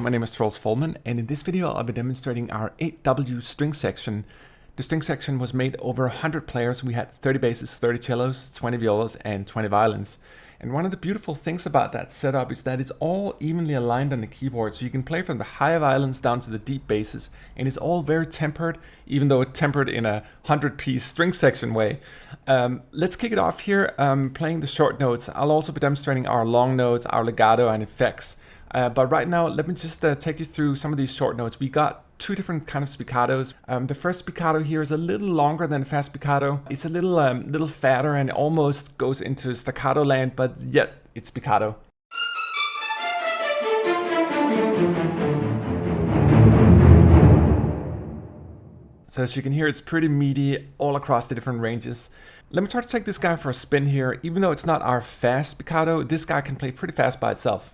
my name is Troels Folman, and in this video I'll be demonstrating our 8W string section. The string section was made over 100 players. We had 30 basses, 30 cellos, 20 violas, and 20 violins. And one of the beautiful things about that setup is that it's all evenly aligned on the keyboard, so you can play from the high violins down to the deep basses, and it's all very tempered, even though it's tempered in a 100-piece string section way. Let's kick it off here, playing the short notes. I'll also be demonstrating our long notes, our legato, and effects. But right now, let me just take you through some of these short notes. We got two different kind of spiccatos. The first spiccato here is a little longer than the fast spiccato. It's a little fatter and almost goes into staccato land, but yet it's spiccato. So as you can hear, it's pretty meaty all across the different ranges. Let me try to take this guy for a spin here. Even though it's not our fast spiccato, this guy can play pretty fast by itself.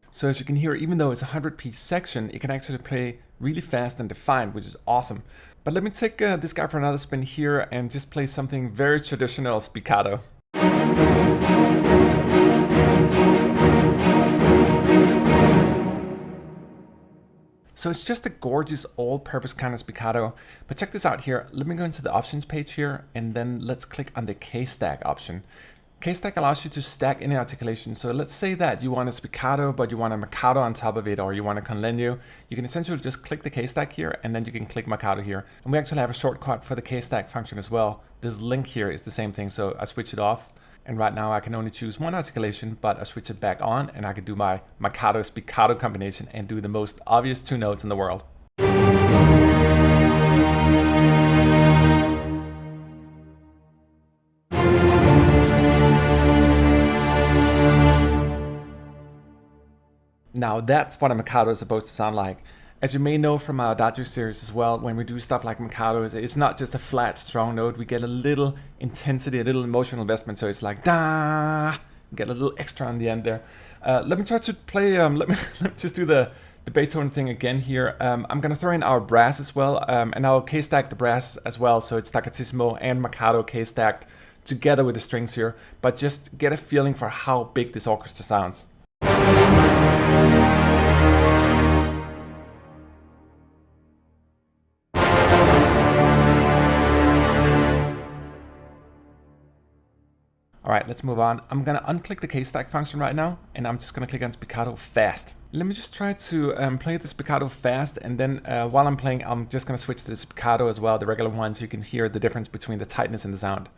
So as you can hear, even though it's a 100-piece section, it can actually play really fast and defined, which is awesome. But let me take this guy for another spin here and just play something very traditional spiccato. So it's just a gorgeous all-purpose kind of spiccato. But check this out here. Let me go into the options page here, and then let's click on the K-Stack option. K-Stack allows you to stack any articulation. So let's say that you want a spiccato, but you want a marcato on top of it, or you want a conlegno. You can essentially just click the K-Stack here, and then you can click marcato here. And we actually have a shortcut for the K-Stack function as well. This link here is the same thing, so I switch it off. And right now I can only choose one articulation, but I switch it back on, and I can do my marcato spiccato combination and do the most obvious two notes in the world. Now that's what a marcato is supposed to sound like. As you may know from our Adagio series as well, when we do stuff like marcatos, it's not just a flat, strong note. We get a little intensity, a little emotional investment, so it's like da, get a little extra on the end there. Let me try to play, let me just do the Beethoven thing again here. I'm gonna throw in our brass as well, and I'll K-stack the brass as well, so it's staccatissimo and marcato K-stacked together with the strings here, but just get a feeling for how big this orchestra sounds. All right, let's move on. I'm gonna unclick the K-Stack function right now, and I'm just gonna click on spiccato fast. Let me just try to play the spiccato fast, and then while I'm playing, I'm just gonna switch to the spiccato as well, the regular one, so you can hear the difference between the tightness and the sound.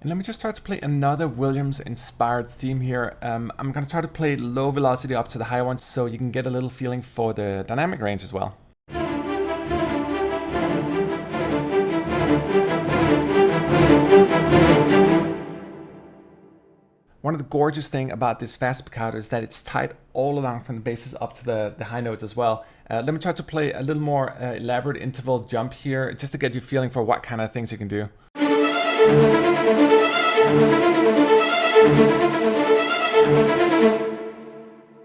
And let me just try to play another Williams-inspired theme here. I'm going to try to play low velocity up to the high ones, so you can get a little feeling for the dynamic range as well. One of the gorgeous things about this fast spiccato is that it's tight all along from the basses up to the high notes as well. Let me try to play a little more elaborate interval jump here, just to get you a feeling for what kind of things you can do.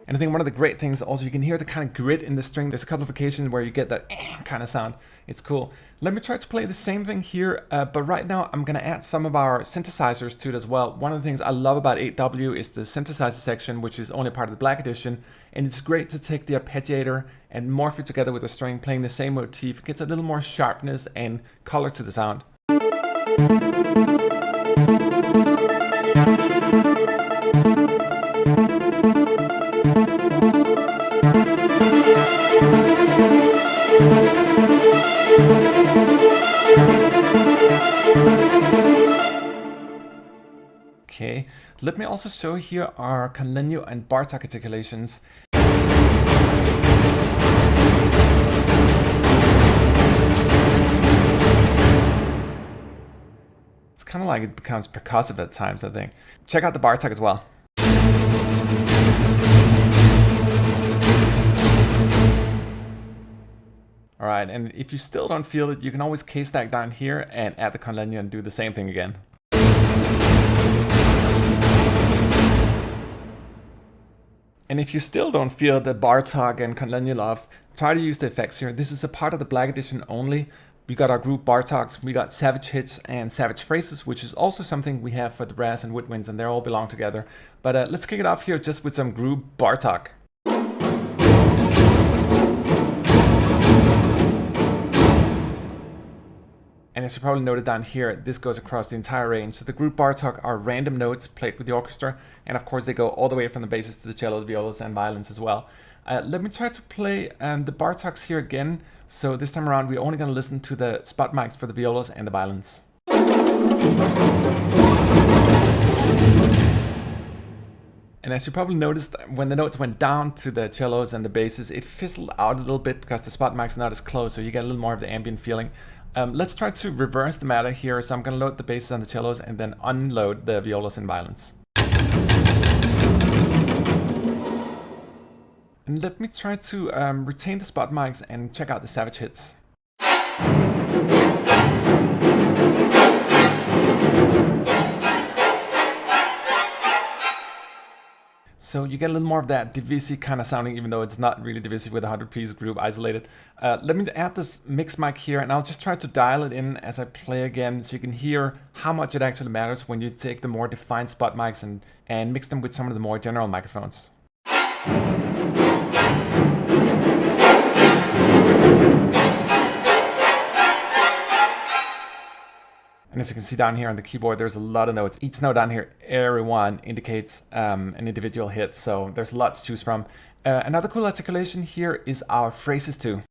And I think one of the great things also, you can hear the kind of grit in the string. There's a couple of occasions where you get that kind of sound. It's cool. Let me try to play the same thing here, but right now I'm going to add some of our synthesizers to it as well. One of the things I love about 8W is the synthesizer section, which is only part of the Black Edition. And it's great to take the arpeggiator and morph it together with the string, playing the same motif. It gets a little more sharpness and color to the sound. Okay, let me also show here our conlegno and Bartok articulations. It's kind of like it becomes percussive at times, I think. Check out the Bartok as well. All right, and if you still don't feel it, you can always K-stack down here and add the conlegno and do the same thing again. And if you still don't feel the Bartok and Konlenulov, try to use the effects here. This is a part of the Black Edition only. We got our group Bartoks, we got Savage Hits and Savage Phrases, which is also something we have for the brass and woodwinds, and they all belong together. But let's kick it off here just with some group Bartok. And as you probably noted down here, this goes across the entire range. So the group Bartok are random notes played with the orchestra, and of course they go all the way from the basses to the cellos, violas, and violins as well. Let me try to play the Bartoks here again. So this time around, we're only going to listen to the spot mics for the violas and the violins. And as you probably noticed, when the notes went down to the cellos and the basses, it fizzled out a little bit because the spot mic's not as close, so you get a little more of the ambient feeling. Let's try to reverse the matter here. So I'm going to load the basses and the cellos and then unload the violas and violins. And let me try to retain the spot mics and check out the Savage Hits. So you get a little more of that Debussy kind of sounding, even though it's not really Debussy with a 100-piece group isolated. Let me add this mix mic here, and I'll just try to dial it in as I play again, so you can hear how much it actually matters when you take the more defined spot mics and mix them with some of the more general microphones. And as you can see down here on the keyboard, there's a lot of notes. Each note down here, every one indicates an individual hit, so there's a lot to choose from. Another cool articulation here is our phrases too.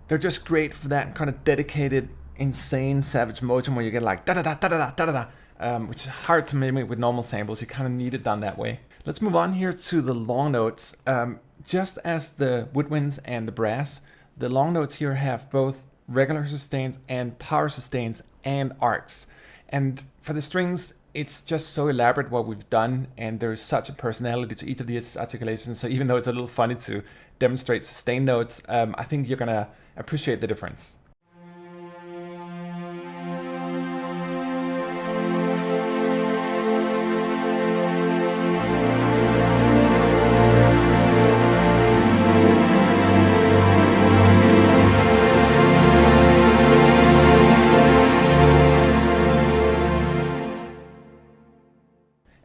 They're just great for that kind of dedicated, insane Savage motion where you get like da da da da da da da da, which is hard to mimic with normal samples. You kind of need it done that way. Let's move on here to the long notes. Just as the woodwinds and the brass, the long notes here have both regular sustains and power sustains and arcs. And for the strings, it's just so elaborate what we've done, and there's such a personality to each of these articulations. So even though it's a little funny to demonstrate sustained notes, I think you're gonna appreciate the difference.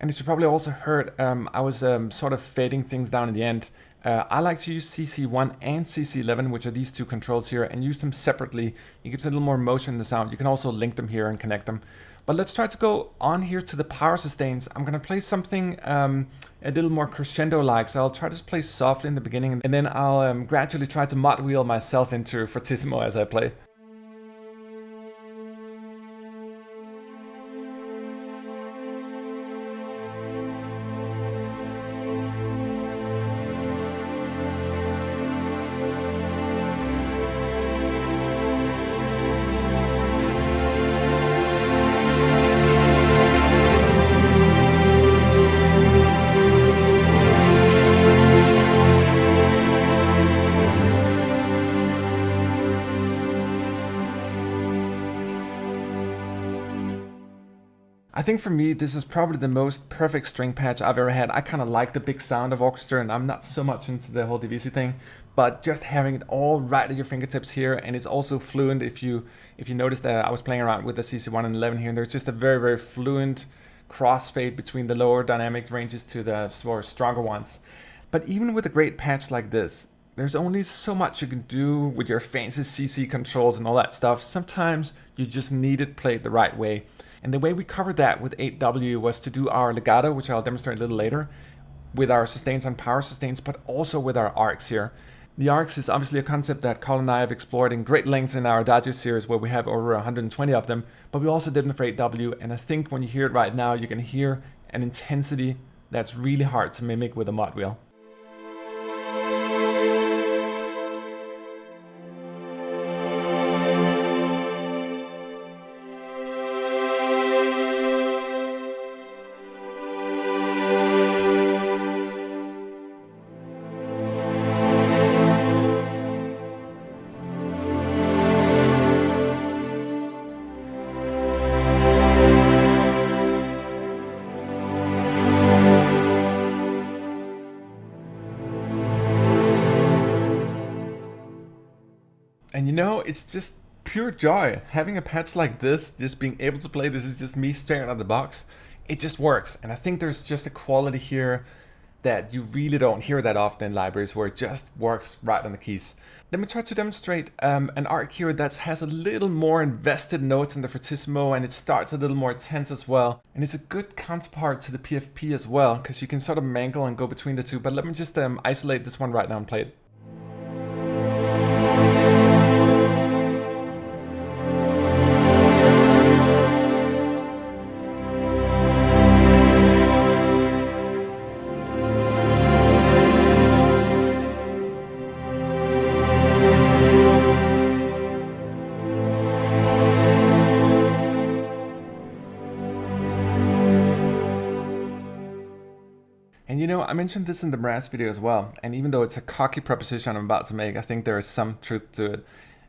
And as you probably also heard, I was sort of fading things down in the end. I like to use CC1 and CC11, which are these two controls here, and use them separately. It gives a little more motion in the sound. You can also link them here and connect them. But let's try to go on here to the power sustains. I'm going to play something a little more crescendo-like. So I'll try to play softly in the beginning, and then I'll gradually try to mod wheel myself into fortissimo as I play. I think for me, this is probably the most perfect string patch I've ever had. I kind of like the big sound of orchestra, and I'm not so much into the whole Debussy thing, but just having it all right at your fingertips here, and it's also fluent. If you notice that I was playing around with the CC1 and 11 here, and there's just a very, very fluent crossfade between the lower dynamic ranges to the more stronger ones. But even with a great patch like this, there's only so much you can do with your fancy CC controls and all that stuff. Sometimes you just need it played the right way. And the way we covered that with 8W was to do our legato, which I'll demonstrate a little later, with our sustains and power sustains, but also with our arcs here. The arcs is obviously a concept that Colin and I have explored in great lengths in our Adagio series, where we have over 120 of them, but we also did them for 8W, and I think when you hear it right now, you can hear an intensity that's really hard to mimic with a mod wheel. And you know, it's just pure joy. Having a patch like this, just being able to play this is just me straight out of the box. It just works. And I think there's just a quality here that you really don't hear that often in libraries, where it just works right on the keys. Let me try to demonstrate an arc here that has a little more invested notes in the fortissimo, and it starts a little more tense as well. And it's a good counterpart to the PFP as well, because you can sort of mangle and go between the two. But let me just isolate this one right now and play it. And you know, I mentioned this in the brass video as well, and even though it's a cocky proposition I'm about to make, I think there is some truth to it.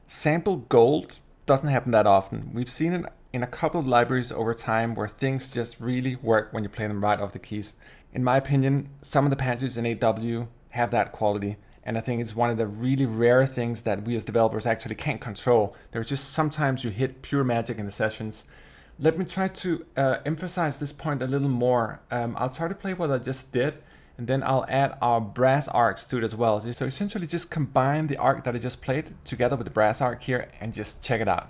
Sample gold doesn't happen that often. We've seen it in a couple of libraries over time where things just really work when you play them right off the keys. In my opinion, some of the patches in 8W have that quality, and I think it's one of the really rare things that we as developers actually can't control. There's just sometimes you hit pure magic in the sessions. Let me try to emphasize this point a little more. I'll try to play what I just did, and then I'll add our brass arcs to it as well. So essentially just combine the arc that I just played together with the brass arc here and just check it out.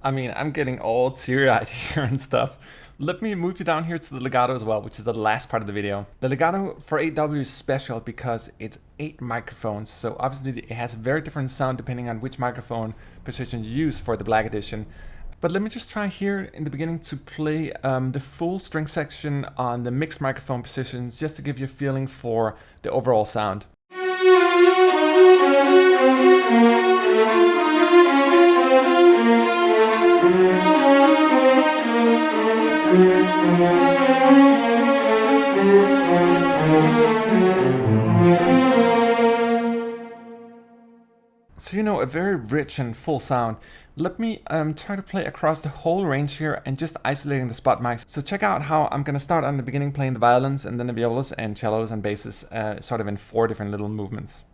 I mean, I'm getting all teary-eyed here and stuff. Let me move you down here to the legato as well, which is the last part of the video. The legato for 8W is special because it's 8 microphones, so obviously it has a very different sound depending on which microphone position you use for the Black Edition. But let me just try here in the beginning to play the full string section on the mixed microphone positions, just to give you a feeling for the overall sound. So you know, a very rich and full sound. Let me try to play across the whole range here and just isolating the spot mics. So check out how I'm gonna start on the beginning playing the violins and then the violas and cellos and basses sort of in 4 different little movements.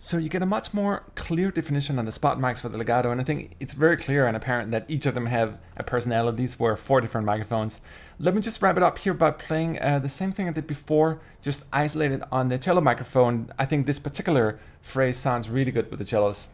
So you get a much more clear definition on the spot mics for the legato, and I think it's very clear and apparent that each of them have a personality. These were 4 different microphones. Let me just wrap it up here by playing the same thing I did before, just isolated on the cello microphone. I think this particular phrase sounds really good with the cellos.